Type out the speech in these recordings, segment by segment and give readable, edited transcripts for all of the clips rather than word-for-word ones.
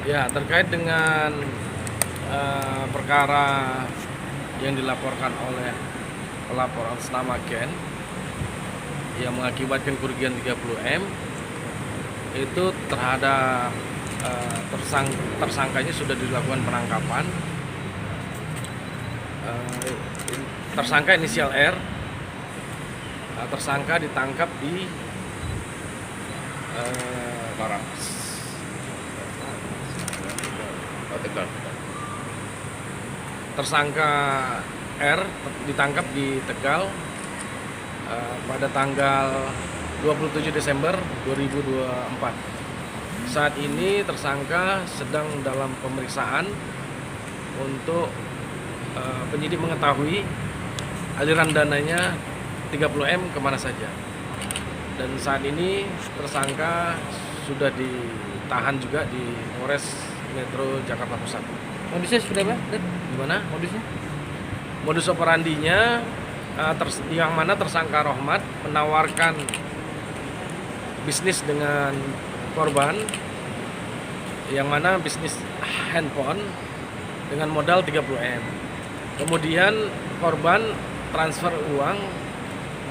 Ya, terkait dengan perkara yang dilaporkan oleh pelapor atas nama Ken yang mengakibatkan kerugian 30 M, itu terhadap tersangkanya sudah dilakukan penangkapan. Tersangka inisial R, tersangka ditangkap di Tersangka R ditangkap di Tegal pada tanggal 27 Desember 2024. Saat ini tersangka sedang dalam pemeriksaan untuk penyidik mengetahui aliran dananya 30 M kemana saja. Dan saat ini tersangka sudah ditahan juga di Polres Metro Jakarta Pusat. Modusnya sudah apa? Gimana? Modusnya? Modus operandinya yang mana tersangka Rohmat menawarkan bisnis dengan korban, yang mana bisnis handphone dengan modal 30 M. Kemudian korban transfer uang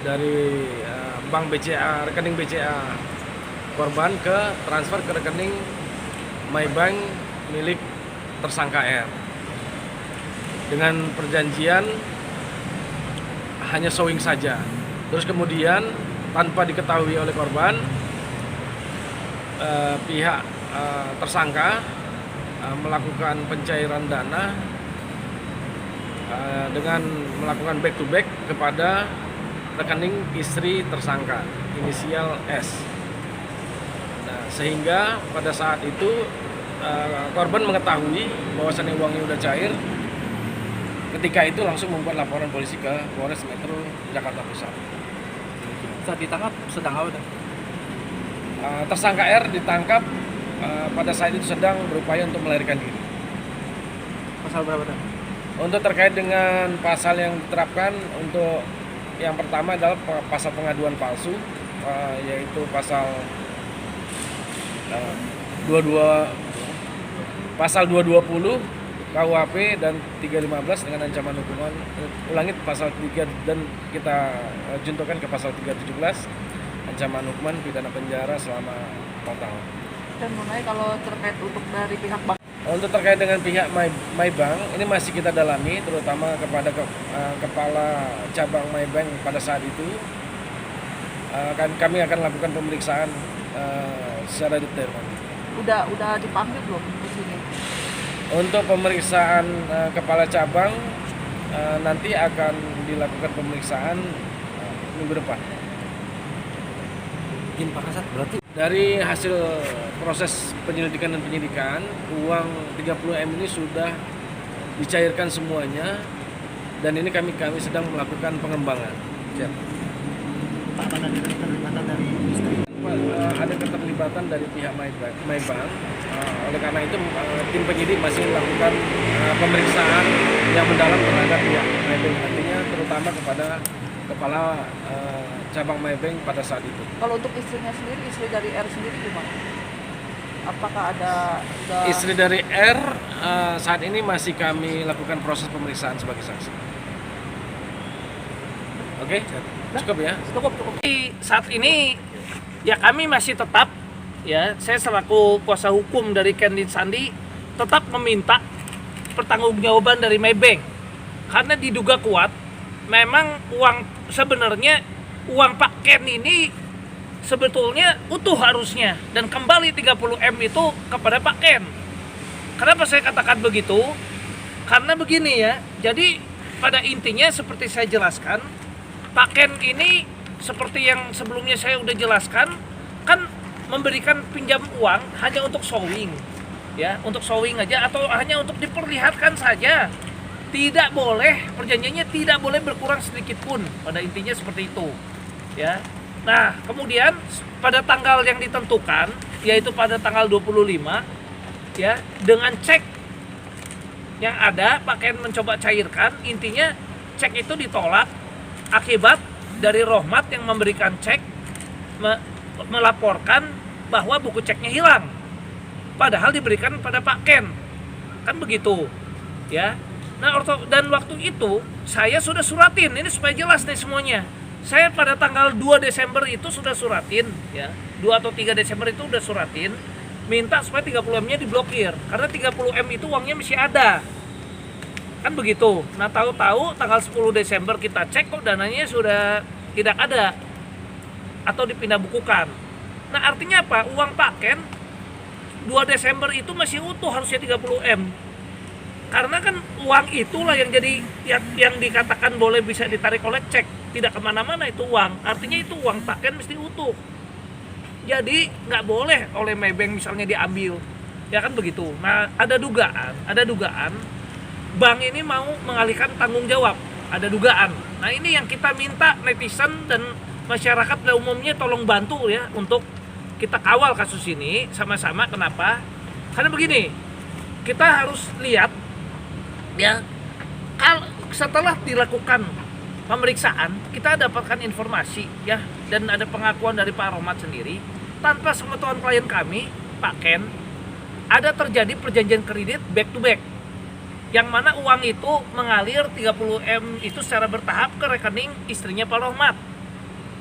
dari bank BCA, rekening BCA korban transfer ke rekening MyBank milik tersangka R dengan perjanjian hanya showing saja. Terus kemudian tanpa diketahui oleh korban, pihak tersangka melakukan pencairan dana dengan melakukan back to back kepada rekening istri tersangka inisial S. Nah, sehingga pada saat itu korban mengetahui bahwasannya uangnya udah cair. Ketika itu langsung membuat laporan polisi ke Polres Metro Jakarta Pusat. Saat ditangkap sedang apa? Tersangka R ditangkap pada saat itu sedang berupaya untuk melarikan diri. Pasal berapa? Untuk terkait dengan pasal yang diterapkan, untuk yang pertama adalah pasal pengaduan palsu, yaitu pasal 220 KUHP dan 315 dengan ancaman hukuman, ulangi pasal 3 dan kita juntuhkan ke pasal 317, ancaman hukuman pidana penjara selama 4 tahun. Dan mengenai kalau terkait untuk dari pihak bank, untuk terkait dengan pihak MyBank, ini masih kita dalami, terutama kepada kepala cabang MyBank pada saat itu. Kami akan lakukan pemeriksaan secara detail. udah dipanggil belum di sini? Untuk pemeriksaan kepala cabang nanti akan dilakukan pemeriksaan minggu depan. Izin Pak Kasat, berarti Dari hasil proses penyelidikan dan penyidikan, uang 30 M ini sudah dicairkan semuanya, dan ini kami sedang melakukan pengembangan. siap. Pak, mana keterlibatan dari istri? Ada keterlibatan dari pihak MyBank. Oleh karena itu tim penyidik masih melakukan pemeriksaan yang mendalam terhadap pihak MyBank, nantinya terutama kepada kepala cabang MyBank pada saat itu. Kalau untuk istrinya sendiri, istri dari R sendiri gimana? Apakah ada Istri dari R saat ini masih kami lakukan proses pemeriksaan sebagai saksi. Oke, cukup ya. cukup? Saat ini ya kami masih tetap, ya saya selaku kuasa hukum dari Ken Sandi tetap meminta pertanggungjawaban dari MyBank, karena diduga kuat memang sebenarnya uang Pak Ken ini sebetulnya utuh harusnya dan kembali 30 M itu kepada Pak Ken. Kenapa saya katakan begitu? Karena begini ya, jadi pada intinya seperti saya jelaskan, Pak Ken ini seperti yang sebelumnya saya udah jelaskan, kan memberikan pinjam uang hanya untuk showing, ya, untuk showing aja atau hanya untuk diperlihatkan saja. Tidak boleh, perjanjiannya tidak boleh berkurang sedikit pun, pada intinya seperti itu, ya. Nah, kemudian pada tanggal yang ditentukan, yaitu pada tanggal 25, ya, dengan cek yang ada, Pak Ken mencoba cairkan, intinya cek itu ditolak akibat dari Rohmat yang memberikan cek melaporkan bahwa buku ceknya hilang. padahal diberikan pada Pak Ken, kan begitu, ya. Nah, dan waktu itu saya sudah suratin, ini supaya jelas nih semuanya. Saya pada tanggal 2 Desember itu sudah suratin, ya, 2 atau 3 Desember itu udah suratin, minta supaya 30M-nya diblokir, karena 30M itu uangnya masih ada, kan begitu. Nah, tahu-tahu tanggal 10 Desember kita cek kok dananya sudah tidak ada atau dipindah bukukan. Nah, artinya apa? Uang Pak Ken 2 Desember itu masih utuh, harusnya 30M. Karena kan uang itulah yang jadi yang dikatakan boleh bisa ditarik oleh cek, tidak kemana-mana itu uang. Artinya itu uang Pak Ken mesti utuh. Jadi nggak boleh oleh Maybank misalnya diambil, ya kan begitu. Nah, ada dugaan bank ini mau mengalihkan tanggung jawab, ada dugaan. Nah, ini yang kita minta netizen dan masyarakat pada umumnya tolong bantu ya untuk kita kawal kasus ini sama-sama. Kenapa? Karena begini, kita harus lihat ya, setelah dilakukan pemeriksaan kita dapatkan informasi ya, dan ada pengakuan dari Pak Rohmat sendiri tanpa sepengetahuan klien kami Pak Ken, ada terjadi perjanjian kredit back to back yang mana uang itu mengalir 30M itu secara bertahap ke rekening istrinya Pak Rohmat.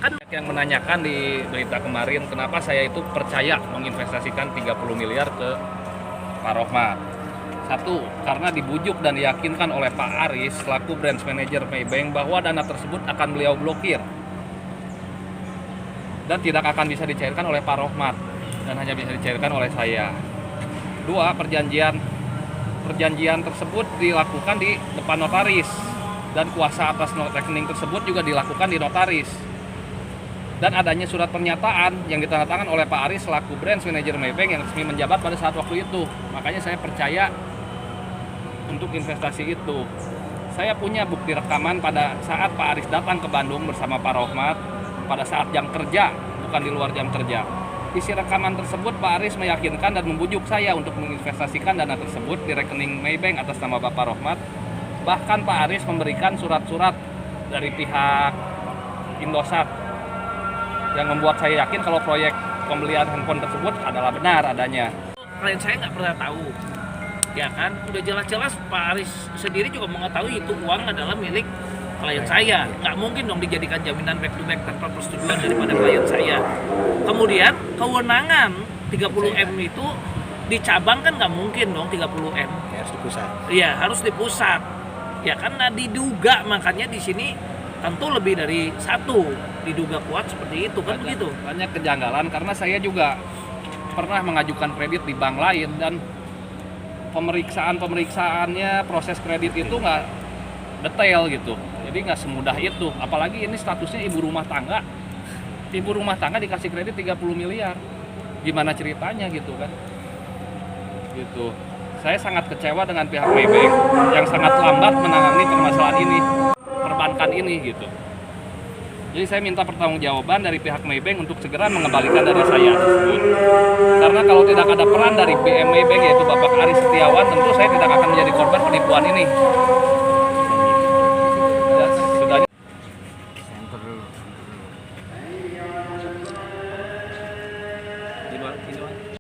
Kan yang menanyakan di berita kemarin kenapa saya itu percaya menginvestasikan 30 miliar ke Pak Rohmat. Satu, karena dibujuk dan diyakinkan oleh Pak Aris selaku branch manager Maybank bahwa dana tersebut akan beliau blokir dan tidak akan bisa dicairkan oleh Pak Rohmat dan hanya bisa dicairkan oleh saya. Dua, perjanjian tersebut dilakukan di depan notaris dan kuasa atas rekening tersebut juga dilakukan di notaris. Dan adanya surat pernyataan yang ditandatangan oleh Pak Aris selaku branch manager Maybank yang resmi menjabat pada saat waktu itu. Makanya saya percaya untuk investasi itu. Saya punya bukti rekaman pada saat Pak Aris datang ke Bandung bersama Pak Rohmat pada saat jam kerja, bukan di luar jam kerja. Isi rekaman tersebut Pak Aris meyakinkan dan membujuk saya untuk menginvestasikan dana tersebut di rekening Maybank atas nama Bapak Rohmat. Bahkan Pak Aris memberikan surat-surat dari pihak Indosat yang membuat saya yakin kalau proyek pembelian handphone tersebut adalah benar adanya. klien saya nggak pernah tahu, ya kan? Udah jelas-jelas Pak Aris sendiri juga mengetahui itu uang adalah milik klien saya. Nggak mungkin dong dijadikan jaminan back to back tanpa persetujuan daripada klien saya. Kemudian kewenangan 30M itu di cabang kan nggak mungkin dong 30M. Harus di pusat. Iya, harus di pusat. Ya karena diduga, makanya di sini tentu lebih dari satu diduga kuat seperti itu kan begitu. Banyak kejanggalan karena saya juga pernah mengajukan kredit di bank lain dan pemeriksaannya proses kredit itu nggak detail gitu. Jadi nggak semudah itu. Apalagi ini statusnya ibu rumah tangga. Ibu rumah tangga dikasih kredit 30 miliar. Gimana ceritanya gitu kan? Gitu. Saya sangat kecewa dengan pihak Maybank yang sangat lambat menangani permasalahan ini, perbankan ini gitu. Jadi saya minta pertanggungjawaban dari pihak Maybank untuk segera mengembalikan dana saya tersebut. Karena kalau tidak ada peran dari BM Maybank yaitu Bapak Aris Setiawan, tentu saya tidak akan menjadi korban penipuan ini.